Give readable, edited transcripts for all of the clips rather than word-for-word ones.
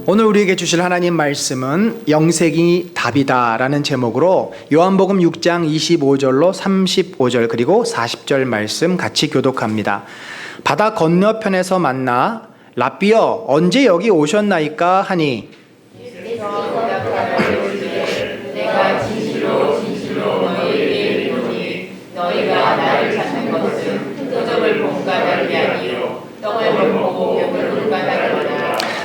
오늘 우리에게 주실 하나님 말씀은 영생이 답이다 라는 제목으로 요한복음 6장 25절로 35절 그리고 40절 말씀 같이 교독합니다. 바다 건너편에서 만나 랍비여 언제 여기 오셨나이까 하니 내가 진실로 너희에게 이르노니 너희가 나를 찾는 것은 표적을 본가 다름이 아니요 떡을 보고 병을 본가 다름이라.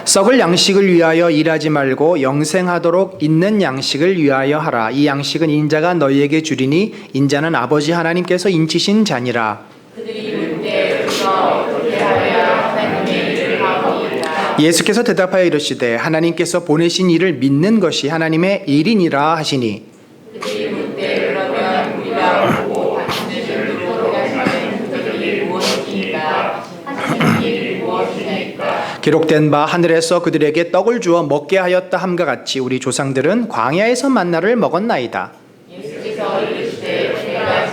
썩을 양식을 위하여 일하지 말고 영생하도록 있는 양식을 위하여 하라. 이 양식은 인자가 너희에게 주리니 인자는 아버지 하나님께서 인치신 자니라. 그들이 묻되 우리가 어떻게 하여야 하나님의 일을 하오리이까. 예수께서 대답하여 이르시되 하나님께서 보내신 이를 믿는 것이 하나님의 일이니라 하시니 그들이 묻되 그러면 우리가 보고 하시는 일로 행하시는 그들이 무엇이니까 하시는 일이 무엇이냐이까. 기록된 바 하늘에서 그들에게 떡을 주어 먹게 하였다 함과 같이 우리 조상들은 광야에서 만나를 먹었나이다. 예수께서 이르시되 내가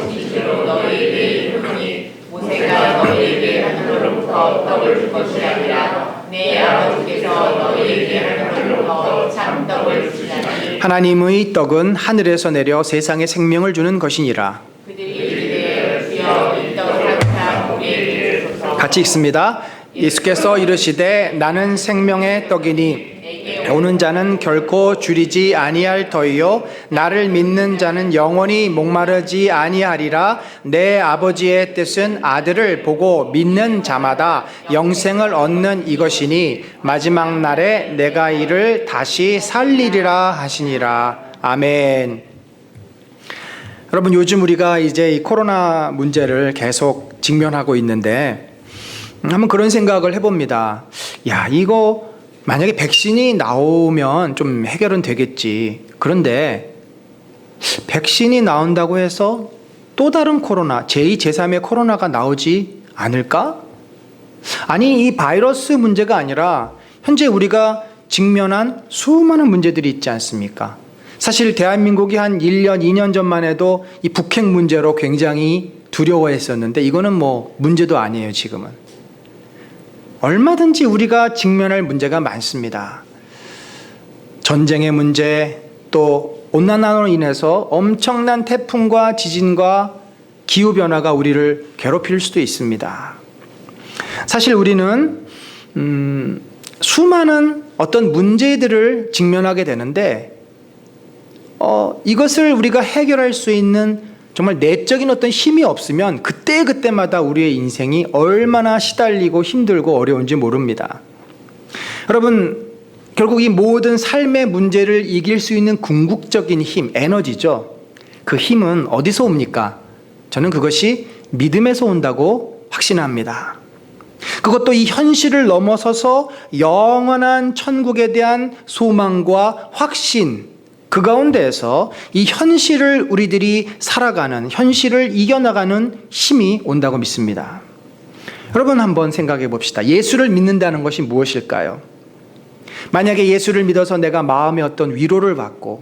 진실로 너희에게 이르노니 모세가 너희에게 하늘로부터 떡을 준 것이 아니라 내 아버지께서 너희에게 하늘로부터 참 떡을 주시나니. 하나님의 떡은 하늘에서 내려 세상에 생명을 주는 것이니라. 그들이 이르되 주여 이 떡을 항상 우리에게 주소서. 같이 읽습니다. 예수께서 이르시되 나는 생명의 떡이니 오는 자는 결코 줄이지 아니할 터이요 나를 믿는 자는 영원히 목마르지 아니하리라. 내 아버지의 뜻은 아들을 보고 믿는 자마다 영생을 얻는 이것이니 마지막 날에 내가 이를 다시 살리리라 하시니라. 아멘. 여러분, 요즘 우리가 이제 이 코로나 문제를 계속 직면하고 있는데 한번 그런 생각을 해봅니다. 야, 이거 만약에 백신이 나오면 좀 해결은 되겠지. 그런데 백신이 나온다고 해서 또 다른 코로나, 제2, 제3의 코로나가 나오지 않을까? 아니, 이 바이러스 문제가 아니라 현재 우리가 직면한 수많은 문제들이 있지 않습니까? 사실 대한민국이 한 1년, 2년 전만 해도 이 북핵 문제로 굉장히 두려워했었는데 이거는 뭐 문제도 아니에요, 지금은. 얼마든지 우리가 직면할 문제가 많습니다. 전쟁의 문제, 또 온난화로 인해서 엄청난 태풍과 지진과 기후변화가 우리를 괴롭힐 수도 있습니다. 사실 우리는 수많은 어떤 문제들을 직면하게 되는데 이것을 우리가 해결할 수 있는 정말 내적인 어떤 힘이 없으면 그때그때마다 우리의 인생이 얼마나 시달리고 힘들고 어려운지 모릅니다. 여러분, 결국 이 모든 삶의 문제를 이길 수 있는 궁극적인 힘, 에너지죠. 그 힘은 어디서 옵니까? 저는 그것이 믿음에서 온다고 확신합니다. 그것도 이 현실을 넘어서서 영원한 천국에 대한 소망과 확신, 그 가운데에서 이 현실을 우리들이 살아가는, 현실을 이겨나가는 힘이 온다고 믿습니다. 여러분, 한번 생각해 봅시다. 예수를 믿는다는 것이 무엇일까요? 만약에 예수를 믿어서 내가 마음의 어떤 위로를 받고,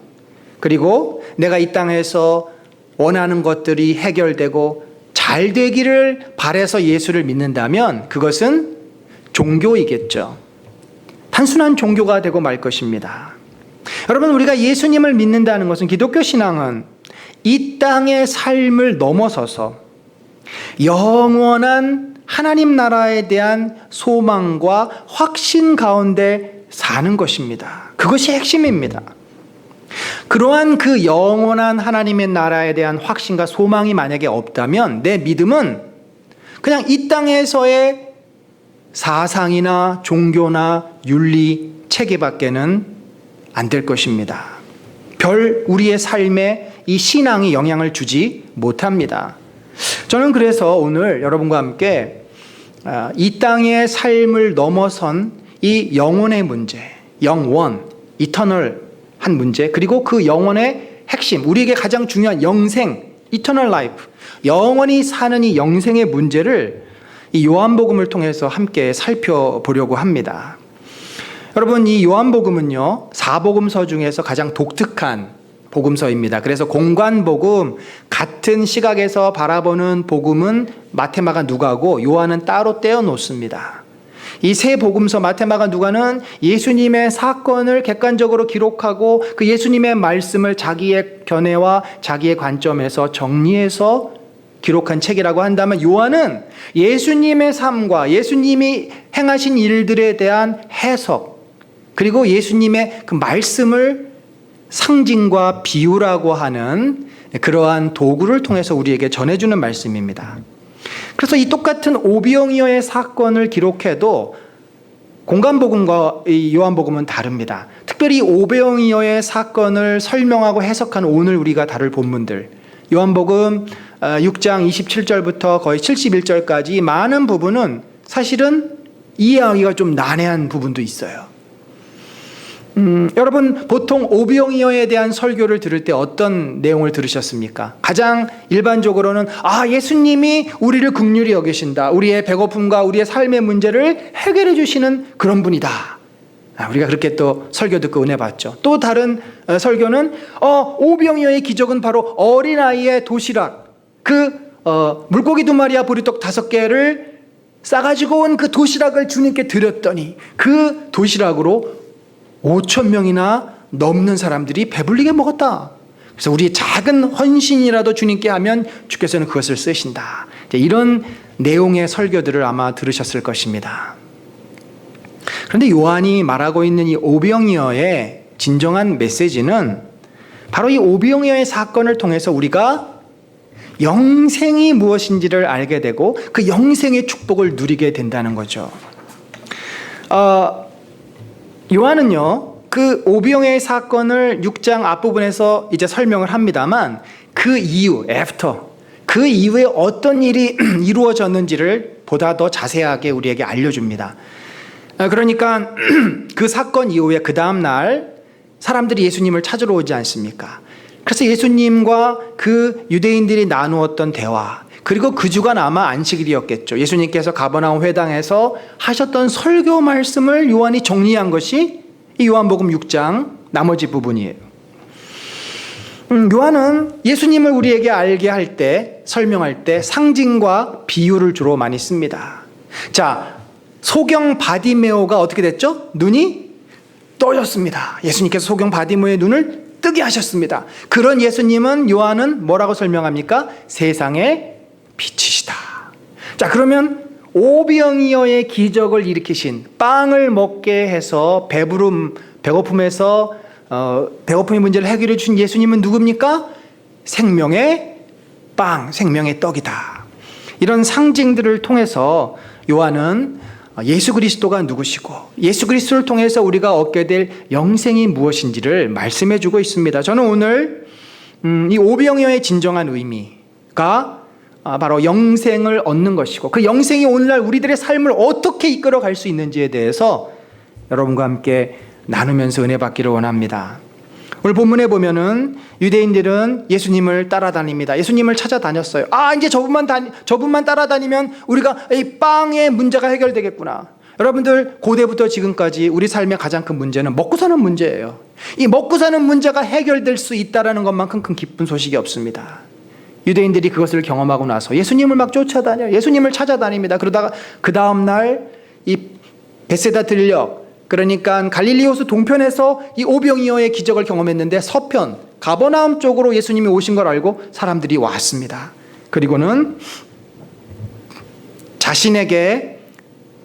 그리고 내가 이 땅에서 원하는 것들이 해결되고 잘 되기를 바라서 예수를 믿는다면 그것은 종교이겠죠. 단순한 종교가 되고 말 것입니다. 여러분, 우리가 예수님을 믿는다는 것은, 기독교 신앙은 이 땅의 삶을 넘어서서 영원한 하나님 나라에 대한 소망과 확신 가운데 사는 것입니다. 그것이 핵심입니다. 그러한 그 영원한 하나님의 나라에 대한 확신과 소망이 만약에 없다면 내 믿음은 그냥 이 땅에서의 사상이나 종교나 윤리, 체계밖에는 안 될 것입니다. 별 우리의 삶에 이 신앙이 영향을 주지 못합니다. 저는 그래서 오늘 여러분과 함께 이 땅의 삶을 넘어선 이 영혼의 문제, 영원, 이터널한 문제, 그리고 그 영혼의 핵심, 우리에게 가장 중요한 영생, 이터널 라이프, 영원히 사는 이 영생의 문제를 이 요한복음을 통해서 함께 살펴보려고 합니다. 여러분, 이 요한복음은요, 4복음서 중에서 가장 독특한 복음서입니다. 그래서 공관복음, 같은 시각에서 바라보는 복음은 마태, 마가, 누가고 요한은 따로 떼어 놓습니다. 이 세 복음서 마태, 마가, 누가는 예수님의 사건을 객관적으로 기록하고 그 예수님의 말씀을 자기의 견해와 자기의 관점에서 정리해서 기록한 책이라고 한다면, 요한은 예수님의 삶과 예수님이 행하신 일들에 대한 해석, 그리고 예수님의 그 말씀을 상징과 비유라고 하는 그러한 도구를 통해서 우리에게 전해주는 말씀입니다. 그래서 이 똑같은 오병이어의 사건을 기록해도 공간복음과 이 요한복음은 다릅니다. 특별히 오병이어의 사건을 설명하고 해석하는 오늘 우리가 다룰 본문들, 요한복음 6장 27절부터 거의 71절까지 많은 부분은 사실은 이해하기가 좀 난해한 부분도 있어요. 여러분, 보통 오병이어에 대한 설교를 들을 때 어떤 내용을 들으셨습니까? 가장 일반적으로는 예수님이 우리를 긍휼히 여기신다, 우리의 배고픔과 우리의 삶의 문제를 해결해 주시는 그런 분이다. 우리가 그렇게 또 설교 듣고 은혜 받죠. 또 다른 설교는 오병이어의 기적은 바로 어린아이의 도시락, 물고기 2마리와 보리떡 5개를 싸가지고 온 그 도시락을 주님께 드렸더니 그 도시락으로 5,000명이나 넘는 사람들이 배불리게 먹었다. 그래서 우리의 작은 헌신이라도 주님께 하면 주께서는 그것을 쓰신다. 이런 내용의 설교들을 아마 들으셨을 것입니다. 그런데 요한이 말하고 있는 이 오병이어의 진정한 메시지는 바로 이 오병이어의 사건을 통해서 우리가 영생이 무엇인지를 알게 되고 그 영생의 축복을 누리게 된다는 거죠. 요한은요, 그 오병이어의 사건을 6장 앞부분에서 이제 설명을 합니다만 그 이후, 그 이후에 어떤 일이 이루어졌는지를 보다 더 자세하게 우리에게 알려줍니다. 그러니까 그 사건 이후에 그 다음 날 사람들이 예수님을 찾으러 오지 않습니까? 그래서 예수님과 그 유대인들이 나누었던 대화, 그리고 그 주간 아마 안식일이었겠죠. 예수님께서 가버나움 회당에서 하셨던 설교 말씀을 요한이 정리한 것이 이 요한복음 6장 나머지 부분이에요. 요한은 예수님을 우리에게 알게 할 때, 설명할 때 상징과 비유를 주로 많이 씁니다. 자, 소경 바디메오가 어떻게 됐죠? 눈이 떠졌습니다. 예수님께서 소경 바디메오의 눈을 뜨게 하셨습니다. 그런 예수님은 요한은 뭐라고 설명합니까? 세상의 빛이시다. 자, 그러면 오병이어의 기적을 일으키신, 빵을 먹게 해서 배고픔에서 배고픔의 문제를 해결해 주신 예수님은 누굽니까? 생명의 빵, 생명의 떡이다. 이런 상징들을 통해서 요한은 예수 그리스도가 누구시고 예수 그리스도를 통해서 우리가 얻게 될 영생이 무엇인지를 말씀해 주고 있습니다. 저는 오늘 이 오병이어의 진정한 의미가 바로 영생을 얻는 것이고 그 영생이 오늘날 우리들의 삶을 어떻게 이끌어 갈 수 있는지에 대해서 여러분과 함께 나누면서 은혜 받기를 원합니다. 오늘 본문에 보면은 유대인들은 예수님을 따라다닙니다. 예수님을 찾아다녔어요. 이제 저분만 따라다니면 우리가 이 빵의 문제가 해결되겠구나. 여러분들, 고대부터 지금까지 우리 삶의 가장 큰 문제는 먹고 사는 문제예요. 이 먹고 사는 문제가 해결될 수 있다는 것만큼 큰 기쁜 소식이 없습니다. 유대인들이 그것을 경험하고 나서 예수님을 막 쫓아다녀요. 예수님을 찾아다닙니다. 그러다가 그 다음날 이 베세다 들녘, 그러니까 갈릴리 호수 동편에서 이 오병이어의 기적을 경험했는데 서편 가버나움 쪽으로 예수님이 오신 걸 알고 사람들이 왔습니다. 그리고는 자신에게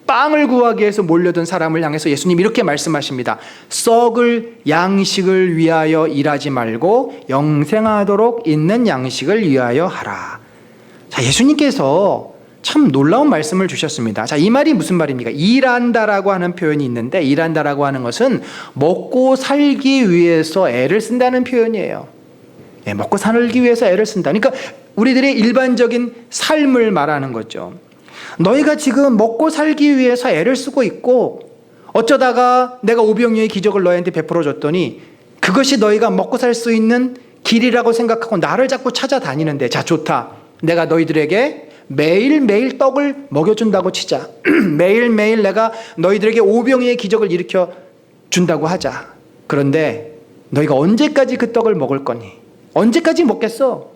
빵을 구하기 위해서 몰려든 사람을 향해서 예수님이 이렇게 말씀하십니다. 썩을 양식을 위하여 일하지 말고 영생하도록 있는 양식을 위하여 하라. 자, 예수님께서 참 놀라운 말씀을 주셨습니다. 자, 이 말이 무슨 말입니까? 일한다라고 하는 표현이 있는데, 일한다라고 하는 것은 먹고 살기 위해서 애를 쓴다는 표현이에요. 먹고 살기 위해서 애를 쓴다. 그러니까 우리들의 일반적인 삶을 말하는 거죠. 너희가 지금 먹고 살기 위해서 애를 쓰고 있고, 어쩌다가 내가 오병이어의 기적을 너희한테 베풀어 줬더니 그것이 너희가 먹고 살 수 있는 길이라고 생각하고 나를 자꾸 찾아다니는데, 자, 좋다. 내가 너희들에게 매일매일 떡을 먹여준다고 치자. 매일매일 내가 너희들에게 오병이어의 기적을 일으켜 준다고 하자. 그런데 너희가 언제까지 그 떡을 먹을 거니? 언제까지 먹겠어?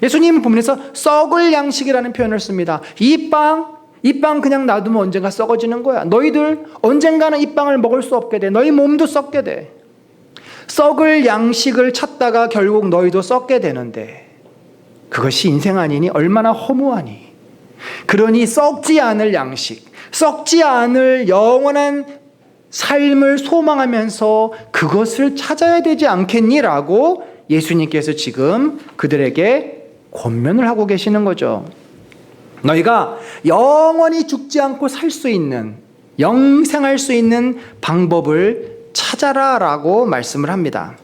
예수님은 본문에서 썩을 양식이라는 표현을 씁니다. 이 빵, 이 빵 그냥 놔두면 언젠가 썩어지는 거야. 너희들 언젠가는 이 빵을 먹을 수 없게 돼. 너희 몸도 썩게 돼. 썩을 양식을 찾다가 결국 너희도 썩게 되는데 그것이 인생 아니니 얼마나 허무하니. 그러니 썩지 않을 양식, 썩지 않을 영원한 삶을 소망하면서 그것을 찾아야 되지 않겠니라고 예수님께서 지금 그들에게 권면을 하고 계시는 거죠. 너희가 영원히 죽지 않고 살 수 있는, 영생할 수 있는 방법을 찾아라 라고 말씀을 합니다.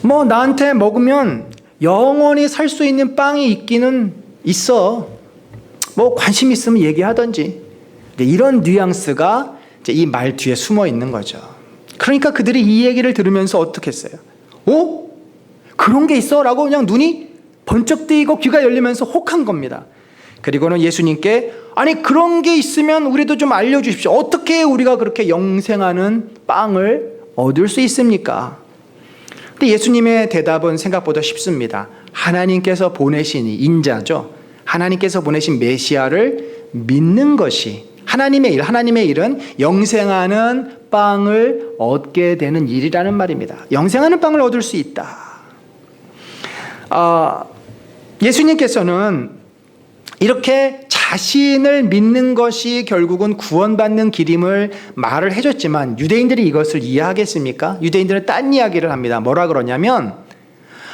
나한테 먹으면 영원히 살 수 있는 빵이 있기는 있어. 관심 있으면 얘기하던지. 이런 뉘앙스가 이제 이 말 뒤에 숨어 있는 거죠. 그러니까 그들이 이 얘기를 들으면서 어떻게 했어요? 그런 게 있어? 라고 그냥 눈이 번쩍 뜨이고 귀가 열리면서 혹한 겁니다. 그리고는 예수님께 아니 그런 게 있으면 우리도 좀 알려주십시오. 어떻게 우리가 그렇게 영생하는 빵을 얻을 수 있습니까? 근데 예수님의 대답은 생각보다 쉽습니다. 하나님께서 보내신 인자죠. 하나님께서 보내신 메시아를 믿는 것이 하나님의 일은 영생하는 빵을 얻게 되는 일이라는 말입니다. 영생하는 빵을 얻을 수 있다. 예수님께서는 이렇게 자신을 믿는 것이 결국은 구원받는 길임을 말을 해줬지만 유대인들이 이것을 이해하겠습니까? 유대인들은 딴 이야기를 합니다. 뭐라 그러냐면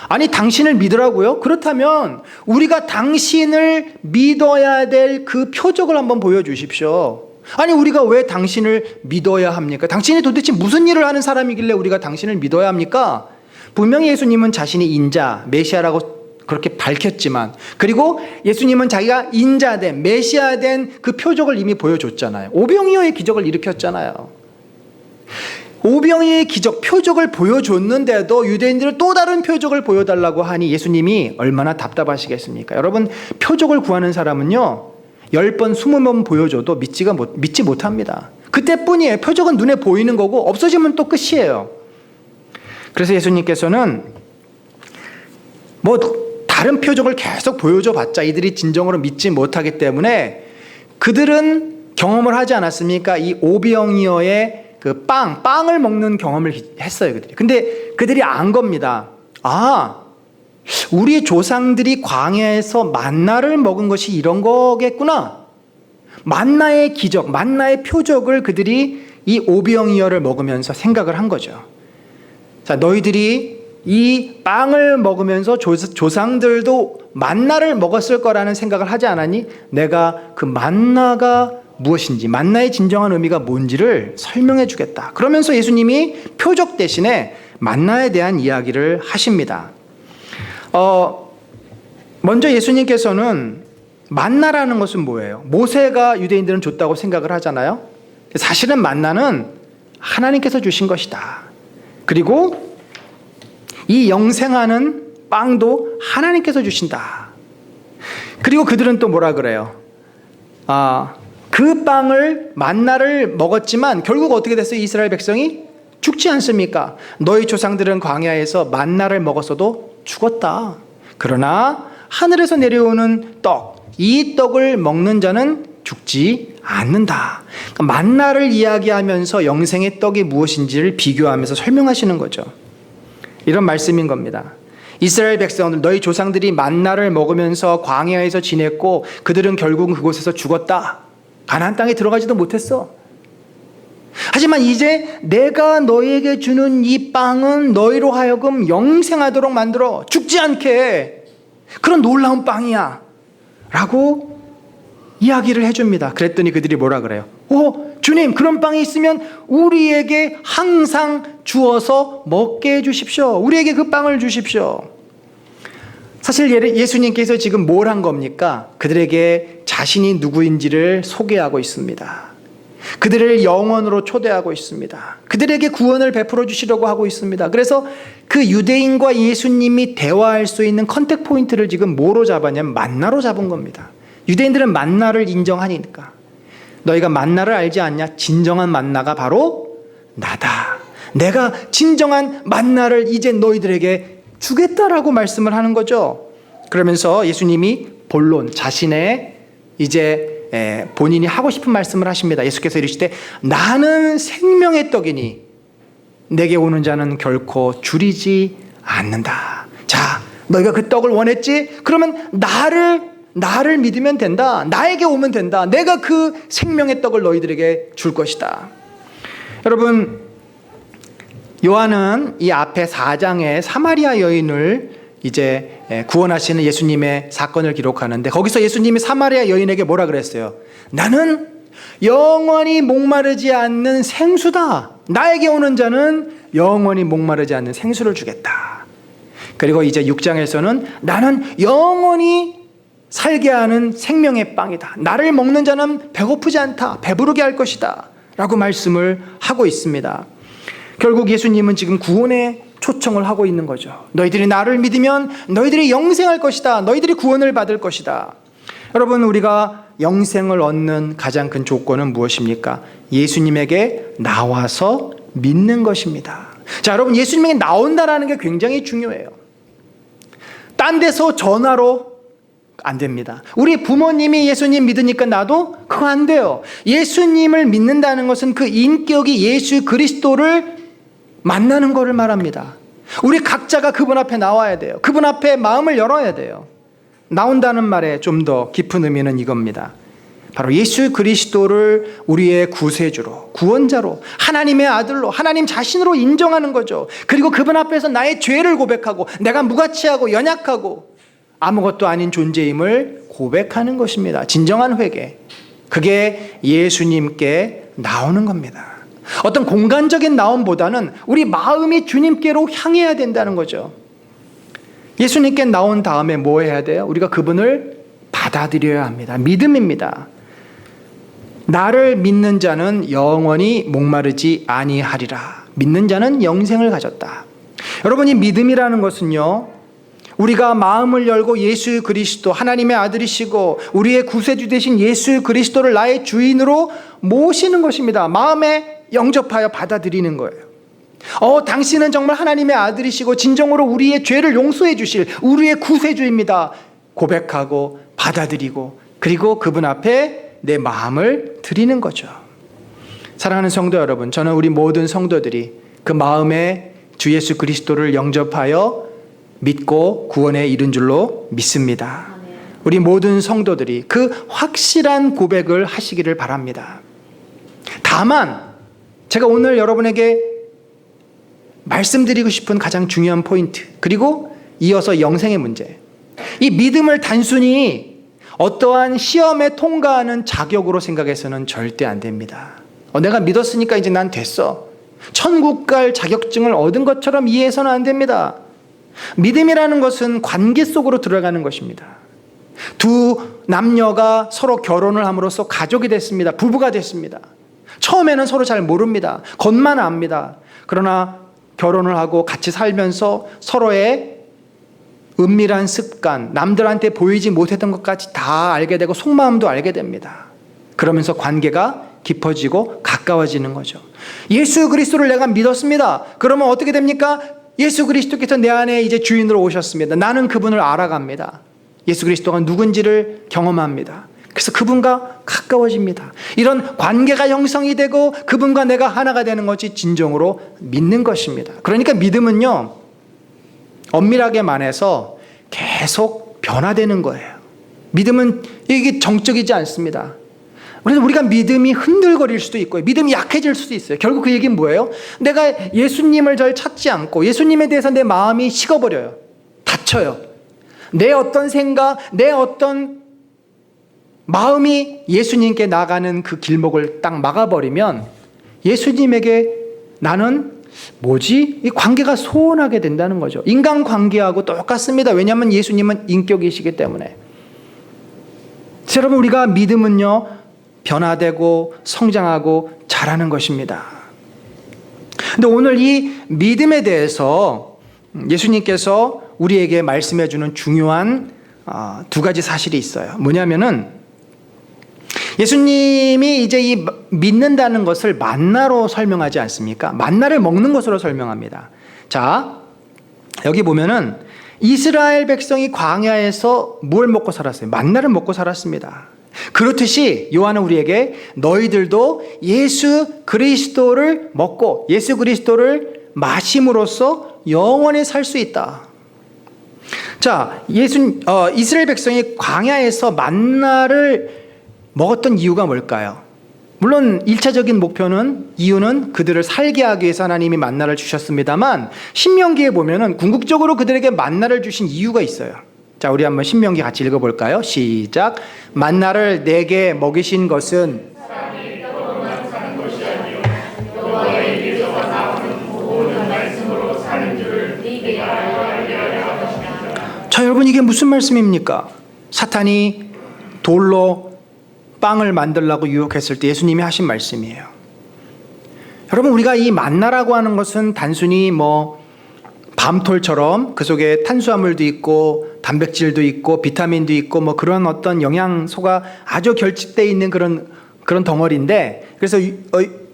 아니 당신을 믿으라고요? 그렇다면 우리가 당신을 믿어야 될 그 표적을 한번 보여주십시오. 아니 우리가 왜 당신을 믿어야 합니까? 당신이 도대체 무슨 일을 하는 사람이길래 우리가 당신을 믿어야 합니까? 분명히 예수님은 자신이 인자, 메시아라고 그렇게 밝혔지만 그리고 예수님은 자기가 인자된 메시아된 그 표적을 이미 보여줬잖아요. 오병이어의 기적을 일으켰잖아요. 오병이어의 기적, 표적을 보여줬는데도 유대인들은 또 다른 표적을 보여달라고 하니 예수님이 얼마나 답답하시겠습니까? 여러분 표적을 구하는 사람은요 10번 20번 보여줘도 믿지 못합니다. 그때뿐이에요. 표적은 눈에 보이는 거고 없어지면 또 끝이에요. 그래서 예수님께서는 다른 표적을 계속 보여줘 봤자 이들이 진정으로 믿지 못하기 때문에 그들은 경험을 하지 않았습니까? 이 오병이어의 그 빵을 먹는 경험을 했어요. 근데 그들이 안 겁니다. 우리 조상들이 광야에서 만나를 먹은 것이 이런 거겠구나. 만나의 기적, 만나의 표적을 그들이 이 오병이어를 먹으면서 생각을 한 거죠. 자, 너희들이 이 빵을 먹으면서 조상들도 만나를 먹었을 거라는 생각을 하지 않았니? 내가 그 만나가 무엇인지, 만나의 진정한 의미가 뭔지를 설명해 주겠다. 그러면서 예수님이 표적 대신에 만나에 대한 이야기를 하십니다. 먼저 예수님께서는 만나라는 것은 뭐예요? 모세가 유대인들은 줬다고 생각을 하잖아요. 사실은 만나는 하나님께서 주신 것이다. 그리고 이 영생하는 빵도 하나님께서 주신다. 그리고 그들은 또 뭐라 그래요? 그 빵을 만나를 먹었지만 결국 어떻게 됐어요? 이스라엘 백성이 죽지 않습니까? 너희 조상들은 광야에서 만나를 먹었어도 죽었다. 그러나 하늘에서 내려오는 떡, 이 떡을 먹는 자는 죽지 않는다. 그러니까 만나를 이야기하면서 영생의 떡이 무엇인지를 비교하면서 설명하시는 거죠. 이런 말씀인 겁니다. 이스라엘 백성들, 너희 조상들이 만나를 먹으면서 광야에서 지냈고 그들은 결국은 그곳에서 죽었다. 가나안 땅에 들어가지도 못했어. 하지만 이제 내가 너희에게 주는 이 빵은 너희로 하여금 영생하도록 만들어 죽지 않게 그런 놀라운 빵이야 라고 이야기를 해줍니다. 그랬더니 그들이 뭐라 그래요? 주님, 그런 빵이 있으면 우리에게 항상 주어서 먹게 해주십시오. 우리에게 그 빵을 주십시오. 사실 예수님께서 지금 뭘 한 겁니까? 그들에게 자신이 누구인지를 소개하고 있습니다. 그들을 영원으로 초대하고 있습니다. 그들에게 구원을 베풀어 주시려고 하고 있습니다. 그래서 그 유대인과 예수님이 대화할 수 있는 컨택 포인트를 지금 뭐로 잡았냐면 만나로 잡은 겁니다. 유대인들은 만나를 인정하니까. 너희가 만나를 알지 않냐? 진정한 만나가 바로 나다. 내가 진정한 만나를 이제 너희들에게 주겠다라고 말씀을 하는 거죠. 그러면서 예수님이 본론, 자신의 이제 본인이 하고 싶은 말씀을 하십니다. 예수께서 이르시되 나는 생명의 떡이니 내게 오는 자는 결코 줄이지 않는다. 자, 너희가 그 떡을 원했지? 그러면 나를 믿으면 된다. 나에게 오면 된다. 내가 그 생명의 떡을 너희들에게 줄 것이다. 여러분, 요한은 이 앞에 4장에 사마리아 여인을 이제 구원하시는 예수님의 사건을 기록하는데, 거기서 예수님이 사마리아 여인에게 뭐라 그랬어요? 나는 영원히 목마르지 않는 생수다. 나에게 오는 자는 영원히 목마르지 않는 생수를 주겠다. 그리고 이제 6장에서는 나는 영원히 살게 하는 생명의 빵이다. 나를 먹는 자는 배고프지 않다. 배부르게 할 것이다. 라고 말씀을 하고 있습니다. 결국 예수님은 지금 구원의 초청을 하고 있는 거죠. 너희들이 나를 믿으면 너희들이 영생할 것이다. 너희들이 구원을 받을 것이다. 여러분, 우리가 영생을 얻는 가장 큰 조건은 무엇입니까? 예수님에게 나와서 믿는 것입니다. 자, 여러분, 예수님에게 나온다라는 게 굉장히 중요해요. 딴 데서 전화로 안 됩니다. 우리 부모님이 예수님 믿으니까 나도 그거 안 돼요. 예수님을 믿는다는 것은 그 인격이 예수 그리스도를 만나는 것을 말합니다. 우리 각자가 그분 앞에 나와야 돼요. 그분 앞에 마음을 열어야 돼요. 나온다는 말에 좀 더 깊은 의미는 이겁니다. 바로 예수 그리스도를 우리의 구세주로, 구원자로, 하나님의 아들로, 하나님 자신으로 인정하는 거죠. 그리고 그분 앞에서 나의 죄를 고백하고 내가 무가치하고 연약하고 아무것도 아닌 존재임을 고백하는 것입니다. 진정한 회개. 그게 예수님께 나오는 겁니다. 어떤 공간적인 나옴보다는 우리 마음이 주님께로 향해야 된다는 거죠. 예수님께 나온 다음에 뭐 해야 돼요? 우리가 그분을 받아들여야 합니다. 믿음입니다. 나를 믿는 자는 영원히 목마르지 아니하리라. 믿는 자는 영생을 가졌다. 여러분, 이 믿음이라는 것은요, 우리가 마음을 열고 예수 그리스도, 하나님의 아들이시고 우리의 구세주 되신 예수 그리스도를 나의 주인으로 모시는 것입니다. 마음에 영접하여 받아들이는 거예요. 당신은 정말 하나님의 아들이시고 진정으로 우리의 죄를 용서해 주실 우리의 구세주입니다. 고백하고 받아들이고, 그리고 그분 앞에 내 마음을 드리는 거죠. 사랑하는 성도 여러분, 저는 우리 모든 성도들이 그 마음에 주 예수 그리스도를 영접하여 믿고 구원에 이른 줄로 믿습니다. 우리 모든 성도들이 그 확실한 고백을 하시기를 바랍니다. 다만 제가 오늘 여러분에게 말씀드리고 싶은 가장 중요한 포인트, 그리고 이어서 영생의 문제, 이 믿음을 단순히 어떠한 시험에 통과하는 자격으로 생각해서는 절대 안 됩니다. 내가 믿었으니까 이제 난 됐어, 천국 갈 자격증을 얻은 것처럼 이해해서는 안 됩니다. 믿음이라는 것은 관계 속으로 들어가는 것입니다. 두 남녀가 서로 결혼을 함으로써 가족이 됐습니다. 부부가 됐습니다. 처음에는 서로 잘 모릅니다. 겉만 압니다. 그러나 결혼을 하고 같이 살면서 서로의 은밀한 습관, 남들한테 보이지 못했던 것까지 다 알게 되고 속마음도 알게 됩니다. 그러면서 관계가 깊어지고 가까워지는 거죠. 예수 그리스도를 내가 믿었습니다. 그러면 어떻게 됩니까? 예수 그리스도께서 내 안에 이제 주인으로 오셨습니다. 나는 그분을 알아갑니다. 예수 그리스도가 누군지를 경험합니다. 그래서 그분과 가까워집니다. 이런 관계가 형성이 되고 그분과 내가 하나가 되는 것이 진정으로 믿는 것입니다. 그러니까 믿음은요, 엄밀하게 말해서 계속 변화되는 거예요. 믿음은 이게 정적이지 않습니다. 그래서 우리가 믿음이 흔들거릴 수도 있고 믿음이 약해질 수도 있어요. 결국 그 얘기는 뭐예요? 내가 예수님을 잘 찾지 않고 예수님에 대해서 내 마음이 식어버려요. 닫혀요. 내 어떤 생각, 내 어떤 마음이 예수님께 나가는 그 길목을 딱 막아버리면 예수님에게 나는 뭐지? 이 관계가 소원하게 된다는 거죠. 인간관계하고 똑같습니다. 왜냐하면 예수님은 인격이시기 때문에. 여러분, 우리가 믿음은요, 변화되고 성장하고 자라는 것입니다. 근데 오늘 이 믿음에 대해서 예수님께서 우리에게 말씀해 주는 중요한 두 가지 사실이 있어요. 뭐냐면은 예수님이 이제 이 믿는다는 것을 만나로 설명하지 않습니까? 만나를 먹는 것으로 설명합니다. 자, 여기 보면은 이스라엘 백성이 광야에서 뭘 먹고 살았어요? 만나를 먹고 살았습니다. 그렇듯이 요한은 우리에게 너희들도 예수 그리스도를 먹고 예수 그리스도를 마심으로써 영원히 살 수 있다. 자, 이스라엘 백성이 광야에서 만나를 먹었던 이유가 뭘까요? 물론 1차적인 이유는 그들을 살게 하기 위해서 하나님이 만나를 주셨습니다만 신명기에 보면은 궁극적으로 그들에게 만나를 주신 이유가 있어요. 자, 우리 한번 신명기 같이 읽어볼까요? 시작. 만나를 내게 먹이신 것은 자, 여러분 이게 무슨 말씀입니까? 사탄이 돌로 빵을 만들라고 유혹했을 때 예수님이 하신 말씀이에요. 여러분, 우리가 이 만나라고 하는 것은 단순히 밤톨처럼 그 속에 탄수화물도 있고 단백질도 있고 비타민도 있고 그런 어떤 영양소가 아주 결집되어 있는 그런 덩어리인데, 그래서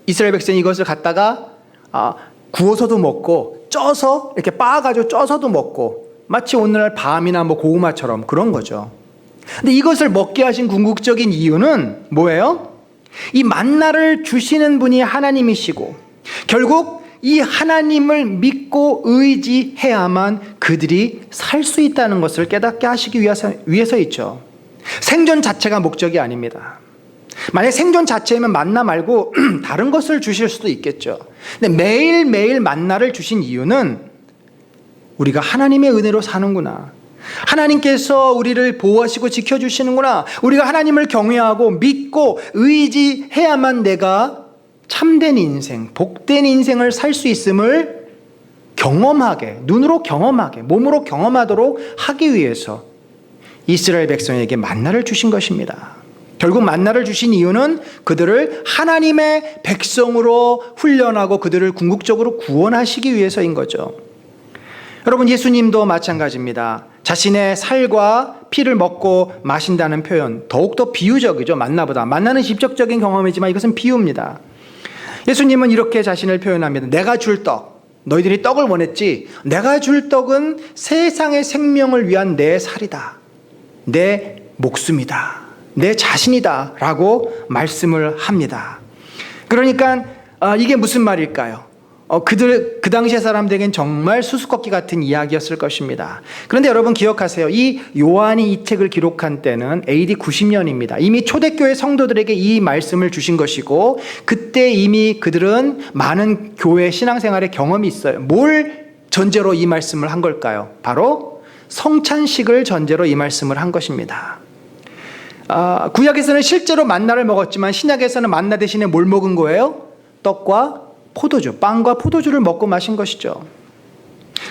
이스라엘 백성이 이것을 갖다가 구워서도 먹고 쪄서 이렇게 빻아가지고 쪄서도 먹고 마치 오늘날 밤이나 고구마처럼 그런 거죠. 근데 이것을 먹게 하신 궁극적인 이유는 뭐예요? 이 만나를 주시는 분이 하나님이시고 결국 이 하나님을 믿고 의지해야만 그들이 살 수 있다는 것을 깨닫게 하시기 위해서있죠. 생존 자체가 목적이 아닙니다. 만약 생존 자체이면 만나 말고 다른 것을 주실 수도 있겠죠. 근데 매일매일 만나를 주신 이유는 우리가 하나님의 은혜로 사는구나, 하나님께서 우리를 보호하시고 지켜주시는구나, 우리가 하나님을 경외하고 믿고 의지해야만 내가 참된 인생, 복된 인생을 살 수 있음을 경험하게, 눈으로 경험하게, 몸으로 경험하도록 하기 위해서 이스라엘 백성에게 만나를 주신 것입니다. 결국 만나를 주신 이유는 그들을 하나님의 백성으로 훈련하고 그들을 궁극적으로 구원하시기 위해서인 거죠. 여러분, 예수님도 마찬가지입니다. 자신의 살과 피를 먹고 마신다는 표현, 더욱더 비유적이죠. 만나보다. 만나는 직접적인 경험이지만 이것은 비유입니다. 예수님은 이렇게 자신을 표현합니다. 내가 줄 떡, 너희들이 떡을 원했지, 내가 줄 떡은 세상의 생명을 위한 내 살이다, 내 목숨이다, 내 자신이다 라고 말씀을 합니다. 그러니까 이게 무슨 말일까요? 그 당시의 사람들에겐 정말 수수께끼 같은 이야기였을 것입니다. 그런데 여러분 기억하세요. 이 요한이 이 책을 기록한 때는 AD 90년입니다. 이미 초대교회 성도들에게 이 말씀을 주신 것이고, 그때 이미 그들은 많은 교회 신앙생활의 경험이 있어요. 뭘 전제로 이 말씀을 한 걸까요? 바로 성찬식을 전제로 이 말씀을 한 것입니다. 구약에서는 실제로 만나를 먹었지만 신약에서는 만나 대신에 뭘 먹은 거예요? 떡과 포도주, 빵과 포도주를 먹고 마신 것이죠.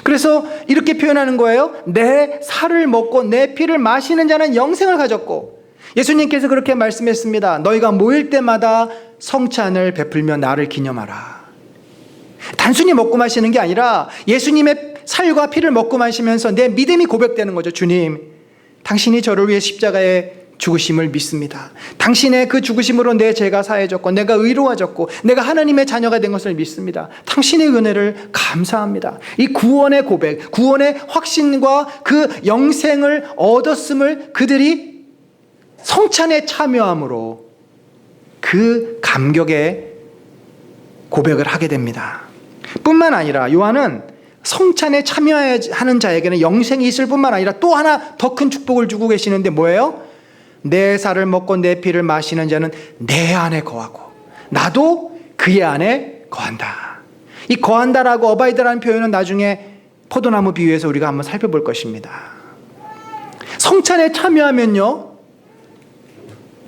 그래서 이렇게 표현하는 거예요. 내 살을 먹고 내 피를 마시는 자는 영생을 가졌고, 예수님께서 그렇게 말씀했습니다. 너희가 모일 때마다 성찬을 베풀며 나를 기념하라. 단순히 먹고 마시는 게 아니라 예수님의 살과 피를 먹고 마시면서 내 믿음이 고백되는 거죠. 주님, 당신이 저를 위해 십자가에 죽으심을 믿습니다. 당신의 그 죽으심으로 내 죄가 사해졌고 내가 의로워졌고 내가 하나님의 자녀가 된 것을 믿습니다. 당신의 은혜를 감사합니다. 이 구원의 고백, 구원의 확신과 그 영생을 얻었음을 그들이 성찬에 참여함으로 그 감격의 고백을 하게 됩니다. 뿐만 아니라 요한은 성찬에 참여하는 자에게는 영생이 있을 뿐만 아니라 또 하나 더 큰 축복을 주고 계시는데 뭐예요? 내 살을 먹고 내 피를 마시는 자는 내 안에 거하고 나도 그의 안에 거한다. 이 거한다라고 어바이드라는 표현은 나중에 포도나무 비유에서 우리가 한번 살펴볼 것입니다. 성찬에 참여하면요,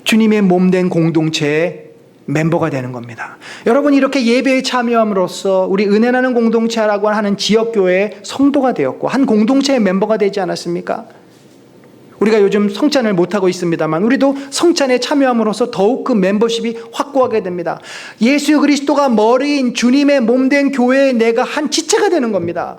주님의 몸된 공동체의 멤버가 되는 겁니다. 여러분, 이렇게 예배에 참여함으로써 우리 은혜나는 공동체라고 하는 지역교회의 성도가 되었고 한 공동체의 멤버가 되지 않았습니까? 우리가 요즘 성찬을 못하고 있습니다만 우리도 성찬에 참여함으로써 더욱 그 멤버십이 확고하게 됩니다. 예수 그리스도가 머리인 주님의 몸된 교회에 내가 한 지체가 되는 겁니다.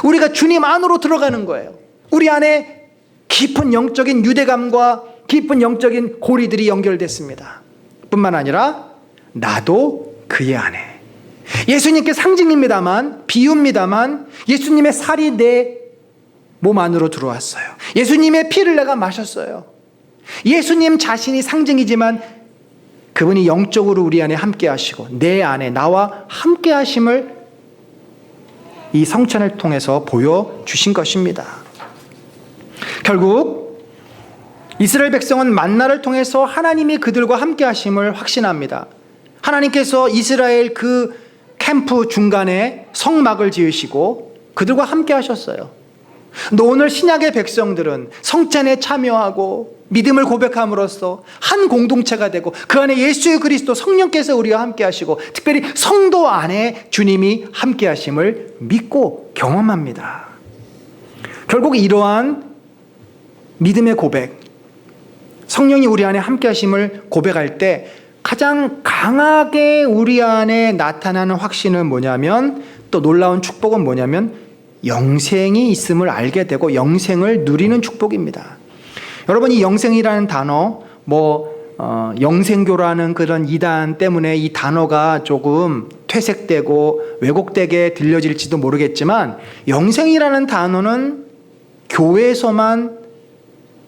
우리가 주님 안으로 들어가는 거예요. 우리 안에 깊은 영적인 유대감과 깊은 영적인 고리들이 연결됐습니다. 뿐만 아니라 나도 그의 안에, 예수님께 상징입니다만, 비유입니다만 예수님의 살이 내 몸 안으로 들어왔어요. 예수님의 피를 내가 마셨어요. 예수님 자신이 상징이지만 그분이 영적으로 우리 안에 함께 하시고 내 안에 나와 함께 하심을 이 성찬을 통해서 보여주신 것입니다. 결국 이스라엘 백성은 만나를 통해서 하나님이 그들과 함께 하심을 확신합니다. 하나님께서 이스라엘 그 캠프 중간에 성막을 지으시고 그들과 함께 하셨어요. 너 오늘 신약의 백성들은 성찬에 참여하고 믿음을 고백함으로써 한 공동체가 되고 그 안에 예수 그리스도 성령께서 우리와 함께 하시고 특별히 성도 안에 주님이 함께 하심을 믿고 경험합니다. 결국 이러한 믿음의 고백, 성령이 우리 안에 함께 하심을 고백할 때 가장 강하게 우리 안에 나타나는 확신은 뭐냐면, 또 놀라운 축복은 뭐냐면 영생이 있음을 알게 되고 영생을 누리는 축복입니다. 여러분, 이 영생이라는 단어, 영생교라는 그런 이단 때문에 이 단어가 조금 퇴색되고 왜곡되게 들려질지도 모르겠지만, 영생이라는 단어는 교회에서만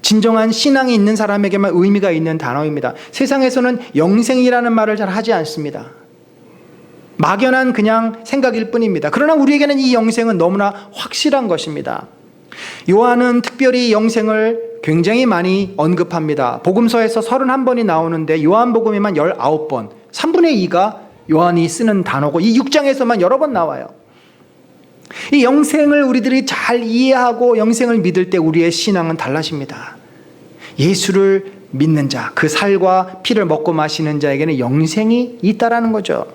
진정한 신앙이 있는 사람에게만 의미가 있는 단어입니다. 세상에서는 영생이라는 말을 잘 하지 않습니다. 막연한 그냥 생각일 뿐입니다. 그러나 우리에게는 이 영생은 너무나 확실한 것입니다. 요한은 특별히 영생을 굉장히 많이 언급합니다. 복음서에서 31번이 나오는데 요한복음에만 19번, 3분의 2가 요한이 쓰는 단어고 이 6장에서만 여러 번 나와요. 이 영생을 우리들이 잘 이해하고 영생을 믿을 때 우리의 신앙은 달라집니다. 예수를 믿는 자, 그 살과 피를 먹고 마시는 자에게는 영생이 있다라는 거죠.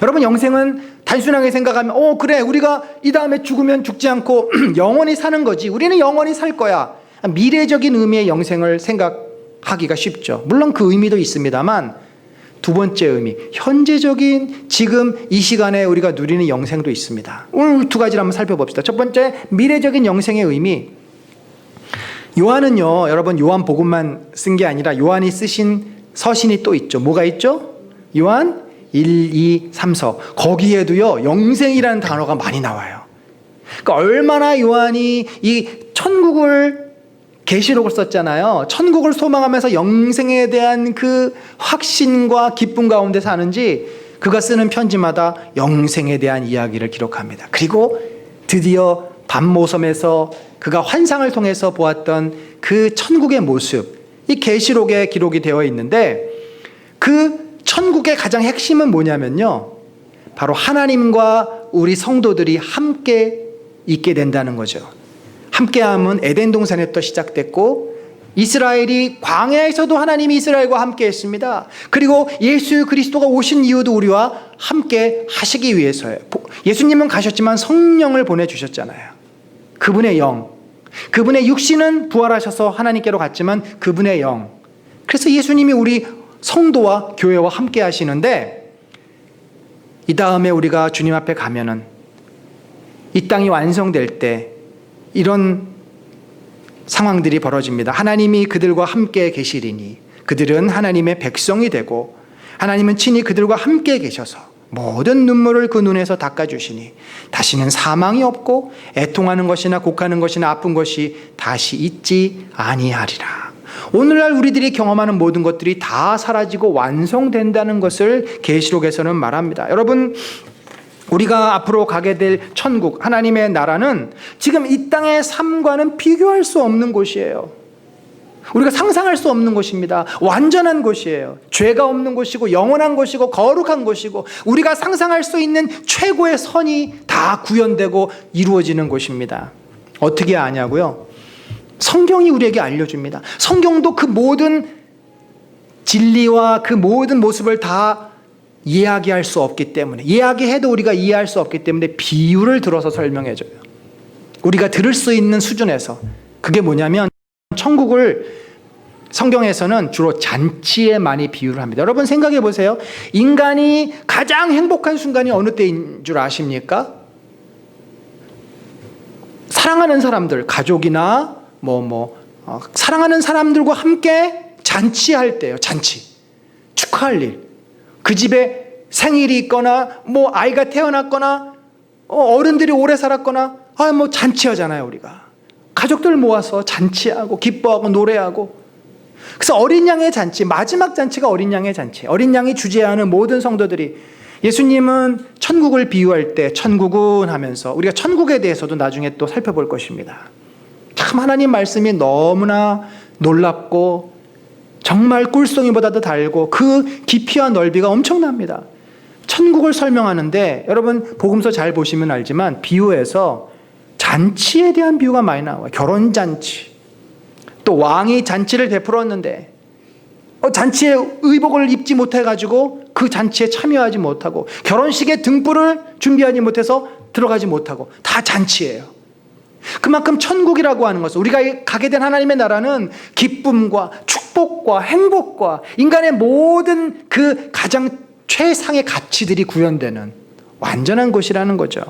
여러분, 영생은 단순하게 생각하면 그래, 우리가 이 다음에 죽으면 죽지 않고 영원히 사는 거지, 우리는 영원히 살 거야, 미래적인 의미의 영생을 생각하기가 쉽죠. 물론 그 의미도 있습니다만 두 번째 의미, 현재적인 지금 이 시간에 우리가 누리는 영생도 있습니다. 오늘 두 가지를 한번 살펴봅시다. 첫 번째, 미래적인 영생의 의미. 요한은요, 여러분, 요한복음만 쓴 게 아니라 요한이 쓰신 서신이 또 있죠. 뭐가 있죠? 요한 1, 2, 3서. 거기에도요, 영생이라는 단어가 많이 나와요. 그러니까 얼마나 요한이 이 천국을, 계시록을 썼잖아요. 천국을 소망하면서 영생에 대한 그 확신과 기쁨 가운데 사는지 그가 쓰는 편지마다 영생에 대한 이야기를 기록합니다. 그리고 드디어 밤모섬에서 그가 환상을 통해서 보았던 그 천국의 모습, 이 계시록에 기록이 되어 있는데, 그 천국의 가장 핵심은 뭐냐면요, 바로 하나님과 우리 성도들이 함께 있게 된다는 거죠. 함께함은 에덴 동산에부터 시작됐고, 이스라엘이 광야에서도 하나님이 이스라엘과 함께 했습니다. 그리고 예수 그리스도가 오신 이유도 우리와 함께 하시기 위해서예요. 예수님은 가셨지만 성령을 보내주셨잖아요. 그분의 영, 그분의 육신은 부활하셔서 하나님께로 갔지만 그분의 영, 그래서 예수님이 우리 성도와 교회와 함께 하시는데, 이 다음에 우리가 주님 앞에 가면은 이 땅이 완성될 때 이런 상황들이 벌어집니다. 하나님이 그들과 함께 계시리니 그들은 하나님의 백성이 되고 하나님은 친히 그들과 함께 계셔서 모든 눈물을 그 눈에서 닦아주시니 다시는 사망이 없고 애통하는 것이나 곡하는 것이나 아픈 것이 다시 있지 아니하리라. 오늘날 우리들이 경험하는 모든 것들이 다 사라지고 완성된다는 것을 계시록에서는 말합니다. 여러분, 우리가 앞으로 가게 될 천국, 하나님의 나라는 지금 이 땅의 삶과는 비교할 수 없는 곳이에요. 우리가 상상할 수 없는 곳입니다. 완전한 곳이에요. 죄가 없는 곳이고 영원한 곳이고 거룩한 곳이고 우리가 상상할 수 있는 최고의 선이 다 구현되고 이루어지는 곳입니다. 어떻게 아냐고요? 성경이 우리에게 알려줍니다. 성경도 그 모든 진리와 그 모든 모습을 다 이야기할 수 없기 때문에, 이야기해도 우리가 이해할 수 없기 때문에 비유를 들어서 설명해줘요. 우리가 들을 수 있는 수준에서. 그게 뭐냐면, 천국을 성경에서는 주로 잔치에 많이 비유를 합니다. 여러분 생각해 보세요. 인간이 가장 행복한 순간이 어느 때인 줄 아십니까? 사랑하는 사람들, 가족이나 사랑하는 사람들과 함께 잔치할 때요. 잔치, 축하할 일. 그 집에 생일이 있거나 아이가 태어났거나 어른들이 오래 살았거나 잔치하잖아요. 우리가 가족들 모아서 잔치하고 기뻐하고 노래하고. 그래서 어린 양의 잔치, 마지막 잔치가 어린 양의 잔치. 어린 양이 주재하는 모든 성도들이, 예수님은 천국을 비유할 때 천국은 하면서 우리가 천국에 대해서도 나중에 또 살펴볼 것입니다. 참 하나님 말씀이 너무나 놀랍고 정말 꿀송이보다도 달고 그 깊이와 넓이가 엄청납니다. 천국을 설명하는데 여러분 복음서 잘 보시면 알지만 비유에서 잔치에 대한 비유가 많이 나와요. 결혼잔치, 또 왕이 잔치를 베풀었는데 잔치에 의복을 입지 못해가지고 그 잔치에 참여하지 못하고 결혼식에 등불을 준비하지 못해서 들어가지 못하고 다 잔치예요. 그만큼 천국이라고 하는 것은, 우리가 가게 된 하나님의 나라는 기쁨과 축복과 행복과 인간의 모든 그 가장 최상의 가치들이 구현되는 완전한 곳이라는 거죠.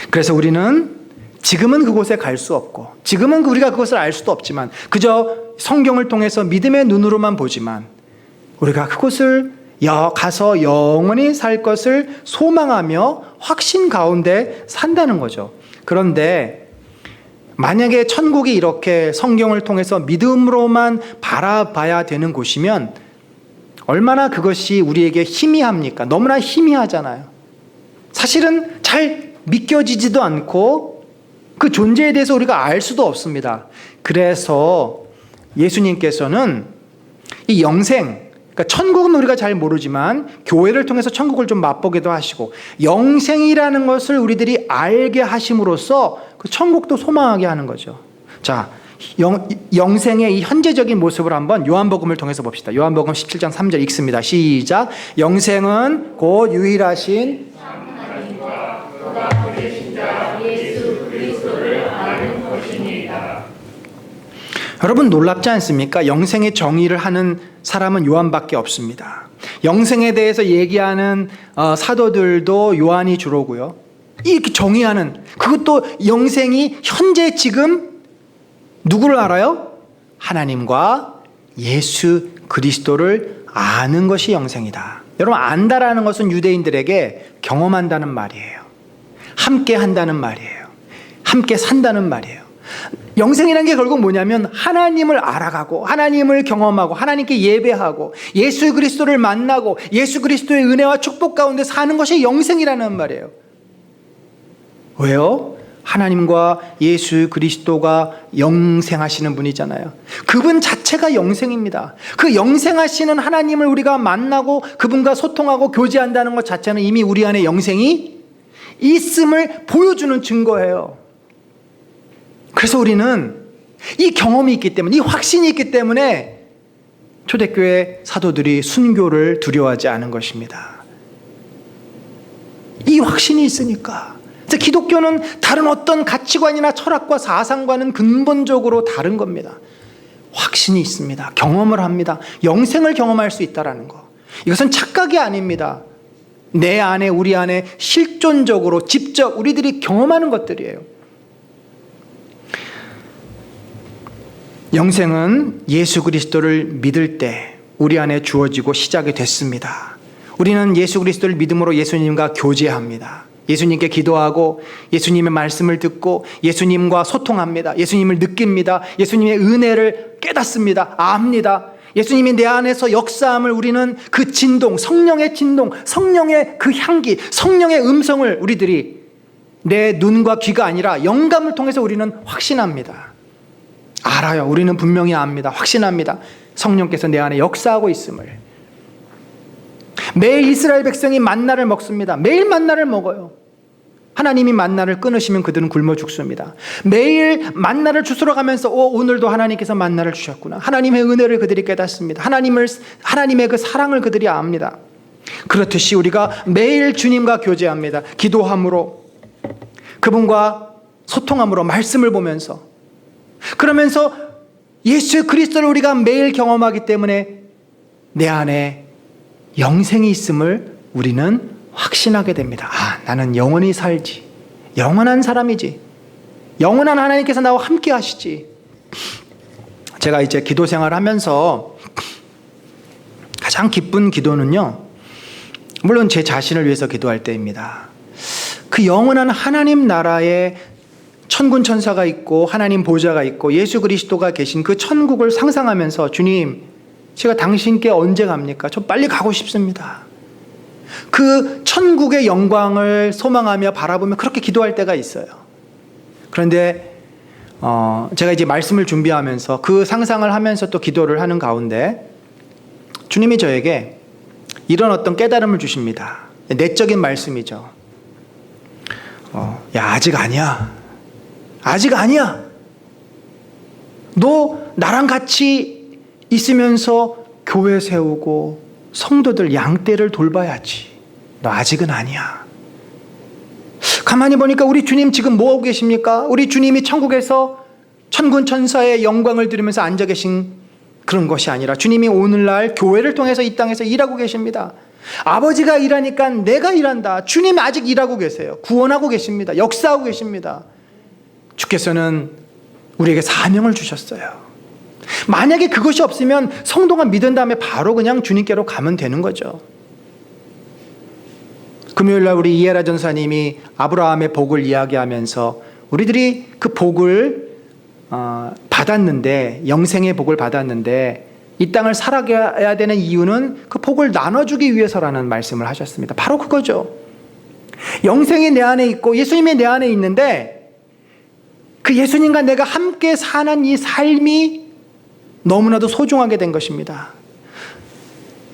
그래서 우리는 지금은 그곳에 갈 수 없고 지금은 우리가 그것을 알 수도 없지만 그저 성경을 통해서 믿음의 눈으로만 보지만 우리가 그곳을 가서 영원히 살 것을 소망하며 확신 가운데 산다는 거죠. 그런데 만약에 천국이 이렇게 성경을 통해서 믿음으로만 바라봐야 되는 곳이면 얼마나 그것이 우리에게 희미합니까? 너무나 희미하잖아요. 사실은 잘 믿겨지지도 않고 그 존재에 대해서 우리가 알 수도 없습니다. 그래서 예수님께서는 이 영생, 그러니까 천국은 우리가 잘 모르지만 교회를 통해서 천국을 좀 맛보기도 하시고 영생이라는 것을 우리들이 알게 하심으로써 그 천국도 소망하게 하는 거죠. 자, 영생의 이 현재적인 모습을 한번 요한복음을 통해서 봅시다. 요한복음 17장 3절 읽습니다. 시작. 영생은 곧 유일하신 하나님과 보다 크신 자 예수 그리스도를 아는 것이니이다. 여러분 놀랍지 않습니까? 영생의 정의를 하는 사람은 요한밖에 없습니다. 영생에 대해서 얘기하는 사도들도 요한이 주로고요. 이렇게 정의하는, 그것도 영생이 현재 지금 누구를 알아요? 하나님과 예수 그리스도를 아는 것이 영생이다. 여러분 안다라는 것은 유대인들에게 경험한다는 말이에요. 함께 한다는 말이에요. 함께 산다는 말이에요. 영생이라는 게 결국 뭐냐면 하나님을 알아가고 하나님을 경험하고 하나님께 예배하고 예수 그리스도를 만나고 예수 그리스도의 은혜와 축복 가운데 사는 것이 영생이라는 말이에요. 왜요? 하나님과 예수 그리스도가 영생하시는 분이잖아요. 그분 자체가 영생입니다. 그 영생하시는 하나님을 우리가 만나고 그분과 소통하고 교제한다는 것 자체는 이미 우리 안에 영생이 있음을 보여주는 증거예요. 그래서 우리는 이 경험이 있기 때문에, 이 확신이 있기 때문에 초대교회 사도들이 순교를 두려워하지 않은 것입니다. 이 확신이 있으니까. 기독교는 다른 어떤 가치관이나 철학과 사상과는 근본적으로 다른 겁니다. 확신이 있습니다. 경험을 합니다. 영생을 경험할 수 있다는 거. 이것은 착각이 아닙니다. 내 안에, 우리 안에 실존적으로 직접 우리들이 경험하는 것들이에요. 영생은 예수 그리스도를 믿을 때 우리 안에 주어지고 시작이 됐습니다. 우리는 예수 그리스도를 믿음으로 예수님과 교제합니다. 예수님께 기도하고 예수님의 말씀을 듣고 예수님과 소통합니다. 예수님을 느낍니다. 예수님의 은혜를 깨닫습니다. 압니다. 예수님이 내 안에서 역사함을 우리는 그 진동, 성령의 진동, 성령의 그 향기, 성령의 음성을 우리들이 내 눈과 귀가 아니라 영감을 통해서 우리는 확신합니다. 알아요. 우리는 분명히 압니다. 확신합니다. 성령께서 내 안에 역사하고 있음을. 매일 이스라엘 백성이 만나를 먹습니다. 매일 만나를 먹어요. 하나님이 만나를 끊으시면 그들은 굶어 죽습니다. 매일 만나를 주스러 가면서 오늘도 하나님께서 만나를 주셨구나. 하나님의 은혜를 그들이 깨닫습니다. 하나님의 그 사랑을 그들이 압니다. 그렇듯이 우리가 매일 주님과 교제합니다. 기도함으로, 그분과 소통함으로, 말씀을 보면서, 그러면서 예수 그리스도를 우리가 매일 경험하기 때문에 내 안에 영생이 있음을 우리는 확신하게 됩니다. 아, 나는 영원히 살지. 영원한 사람이지. 영원한 하나님께서 나와 함께 하시지. 제가 이제 기도 생활을 하면서 가장 기쁜 기도는요, 물론 제 자신을 위해서 기도할 때입니다. 그 영원한 하나님 나라의 천군 천사가 있고 하나님 보좌가 있고 예수 그리스도가 계신 그 천국을 상상하면서 주님, 제가 당신께 언제 갑니까? 저 빨리 가고 싶습니다. 그 천국의 영광을 소망하며 바라보며 그렇게 기도할 때가 있어요. 그런데 제가 이제 말씀을 준비하면서 그 상상을 하면서 또 기도를 하는 가운데 주님이 저에게 이런 어떤 깨달음을 주십니다. 내적인 말씀이죠. 야, 아직 아니야. 아직 아니야. 너 나랑 같이 있으면서 교회 세우고 성도들 양떼를 돌봐야지. 너 아직은 아니야. 가만히 보니까 우리 주님 지금 뭐 하고 계십니까? 우리 주님이 천국에서 천군 천사의 영광을 들으면서 앉아 계신 그런 것이 아니라 주님이 오늘날 교회를 통해서 이 땅에서 일하고 계십니다. 아버지가 일하니까 내가 일한다. 주님 아직 일하고 계세요. 구원하고 계십니다. 역사하고 계십니다. 주께서는 우리에게 사명을 주셨어요. 만약에 그것이 없으면 성도가 믿은 다음에 바로 그냥 주님께로 가면 되는 거죠. 금요일날 우리 이해라 전사님이 아브라함의 복을 이야기하면서 우리들이 그 복을 받았는데, 영생의 복을 받았는데 이 땅을 살아가야 되는 이유는 그 복을 나눠주기 위해서라는 말씀을 하셨습니다. 바로 그거죠. 영생이 내 안에 있고 예수님이 내 안에 있는데 그 예수님과 내가 함께 사는 이 삶이 너무나도 소중하게 된 것입니다.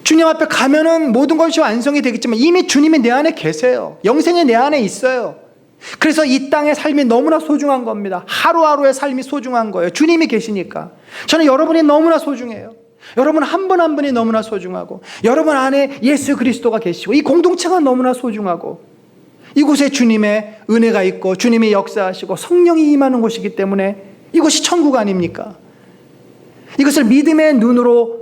주님 앞에 가면은 모든 것이 완성이 되겠지만 이미 주님이 내 안에 계세요. 영생이 내 안에 있어요. 그래서 이 땅의 삶이 너무나 소중한 겁니다. 하루하루의 삶이 소중한 거예요. 주님이 계시니까. 저는 여러분이 너무나 소중해요. 여러분 한 분 한 분이 너무나 소중하고 여러분 안에 예수 그리스도가 계시고 이 공동체가 너무나 소중하고 이곳에 주님의 은혜가 있고 주님이 역사하시고 성령이 임하는 곳이기 때문에 이곳이 천국 아닙니까? 이것을 믿음의 눈으로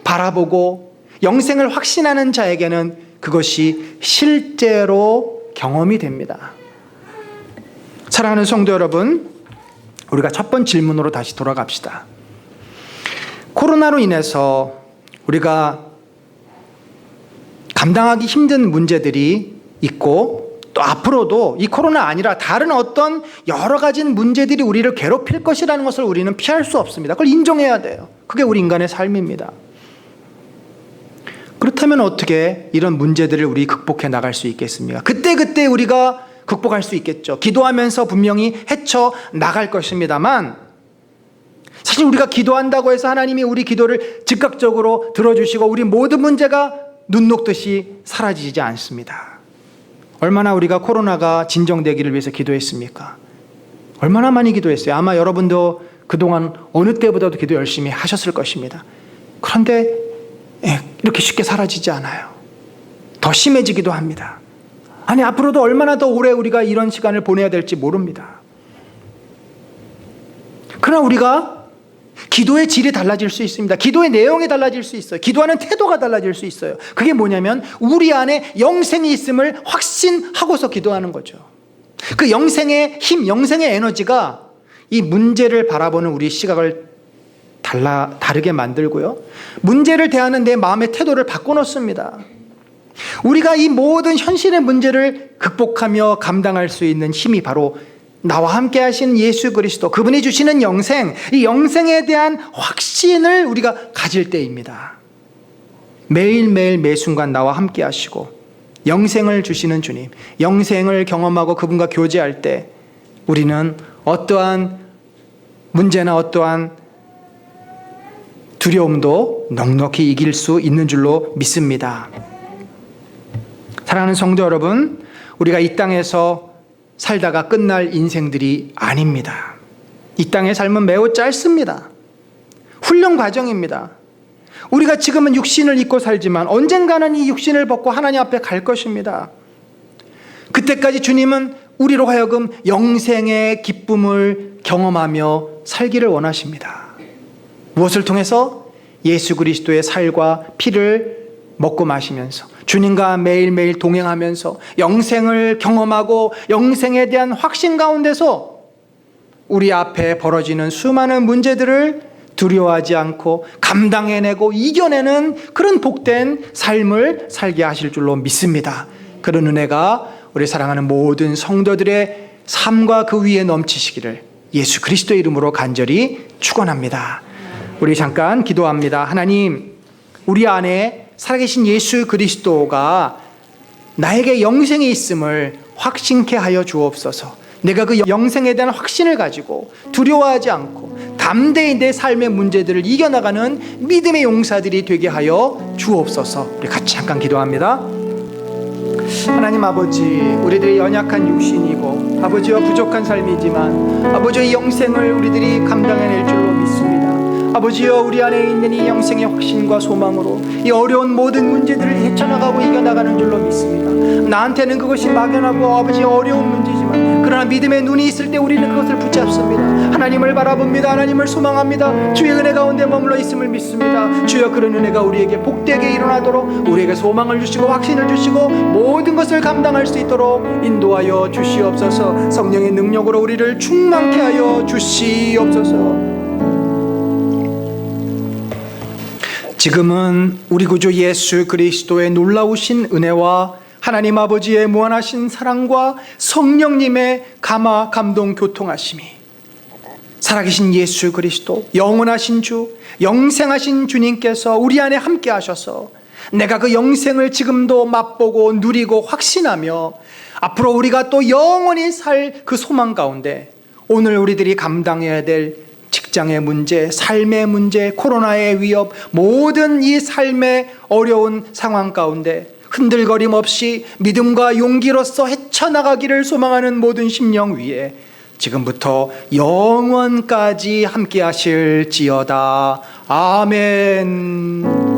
바라보고 영생을 확신하는 자에게는 그것이 실제로 경험이 됩니다. 사랑하는 성도 여러분, 우리가 첫 번째 질문으로 다시 돌아갑시다. 코로나로 인해서 우리가 감당하기 힘든 문제들이 있고 또 앞으로도 이 코로나 아니라 다른 어떤 여러 가지 문제들이 우리를 괴롭힐 것이라는 것을 우리는 피할 수 없습니다. 그걸 인정해야 돼요. 그게 우리 인간의 삶입니다. 그렇다면 어떻게 이런 문제들을 우리 극복해 나갈 수 있겠습니까? 그때 우리가 극복할 수 있겠죠. 기도하면서 분명히 헤쳐 나갈 것입니다만 사실 우리가 기도한다고 해서 하나님이 우리 기도를 즉각적으로 들어주시고 우리 모든 문제가 눈 녹듯이 사라지지 않습니다. 얼마나 우리가 코로나가 진정되기를 위해서 기도했습니까? 얼마나 많이 기도했어요. 아마 여러분도 그동안 어느 때보다도 기도 열심히 하셨을 것입니다. 그런데 이렇게 쉽게 사라지지 않아요. 더 심해지기도 합니다. 아니, 앞으로도 얼마나 더 오래 우리가 이런 시간을 보내야 될지 모릅니다. 그러나 우리가 기도의 질이 달라질 수 있습니다. 기도의 내용이 달라질 수 있어요. 기도하는 태도가 달라질 수 있어요. 그게 뭐냐면 우리 안에 영생이 있음을 확신하고서 기도하는 거죠. 그 영생의 힘, 영생의 에너지가 이 문제를 바라보는 우리 시각을 다르게 만들고요. 문제를 대하는 내 마음의 태도를 바꿔놓습니다. 우리가 이 모든 현실의 문제를 극복하며 감당할 수 있는 힘이 바로 나와 함께 하신 예수 그리스도, 그분이 주시는 영생, 이 영생에 대한 확신을 우리가 가질 때입니다. 매일매일 매순간 나와 함께 하시고 영생을 주시는 주님, 영생을 경험하고 그분과 교제할 때 우리는 어떠한 문제나 어떠한 두려움도 넉넉히 이길 수 있는 줄로 믿습니다. 사랑하는 성도 여러분, 우리가 이 땅에서 살다가 끝날 인생들이 아닙니다. 이 땅의 삶은 매우 짧습니다. 훈련 과정입니다. 우리가 지금은 육신을 입고 살지만 언젠가는 이 육신을 벗고 하나님 앞에 갈 것입니다. 그때까지 주님은 우리로 하여금 영생의 기쁨을 경험하며 살기를 원하십니다. 무엇을 통해서? 예수 그리스도의 살과 피를 먹고 마시면서 주님과 매일매일 동행하면서 영생을 경험하고 영생에 대한 확신 가운데서 우리 앞에 벌어지는 수많은 문제들을 두려워하지 않고 감당해내고 이겨내는 그런 복된 삶을 살게 하실 줄로 믿습니다. 그런 은혜가 우리 사랑하는 모든 성도들의 삶과 그 위에 넘치시기를 예수 그리스도의 이름으로 간절히 축원합니다. 우리 잠깐 기도합니다. 하나님, 우리 안에 살아계신 예수 그리스도가 나에게 영생이 있음을 확신케 하여 주옵소서. 내가 그 영생에 대한 확신을 가지고 두려워하지 않고 담대히 내 삶의 문제들을 이겨나가는 믿음의 용사들이 되게 하여 주옵소서. 우리 같이 잠깐 기도합니다. 하나님 아버지, 우리들이 연약한 육신이고 아버지와 부족한 삶이지만 아버지의 영생을 우리들이 감당해낼 줄로 믿습니다. 아버지여, 우리 안에 있는 이 영생의 확신과 소망으로 이 어려운 모든 문제들을 헤쳐나가고 이겨나가는 줄로 믿습니다. 나한테는 그것이 막연하고 아버지 어려운 문제지만 그러나 믿음의 눈이 있을 때 우리는 그것을 붙잡습니다. 하나님을 바라봅니다. 하나님을 소망합니다. 주의 은혜 가운데 머물러 있음을 믿습니다. 주여, 그런 은혜가 우리에게 복되게 일어나도록 우리에게 소망을 주시고 확신을 주시고 모든 것을 감당할 수 있도록 인도하여 주시옵소서. 성령의 능력으로 우리를 충만케 하여 주시옵소서. 지금은 우리 구주 예수 그리스도의 놀라우신 은혜와 하나님 아버지의 무한하신 사랑과 성령님의 감화 감동 교통하심이 살아계신 예수 그리스도 영원하신 주 영생하신 주님께서 우리 안에 함께 하셔서 내가 그 영생을 지금도 맛보고 누리고 확신하며 앞으로 우리가 또 영원히 살 그 소망 가운데 오늘 우리들이 감당해야 될 직장의 문제, 삶의 문제, 코로나의 위협, 모든 이 삶의 어려운 상황 가운데 흔들거림 없이 믿음과 용기로서 헤쳐나가기를 소망하는 모든 심령 위에 지금부터 영원까지 함께 하실지어다. 아멘.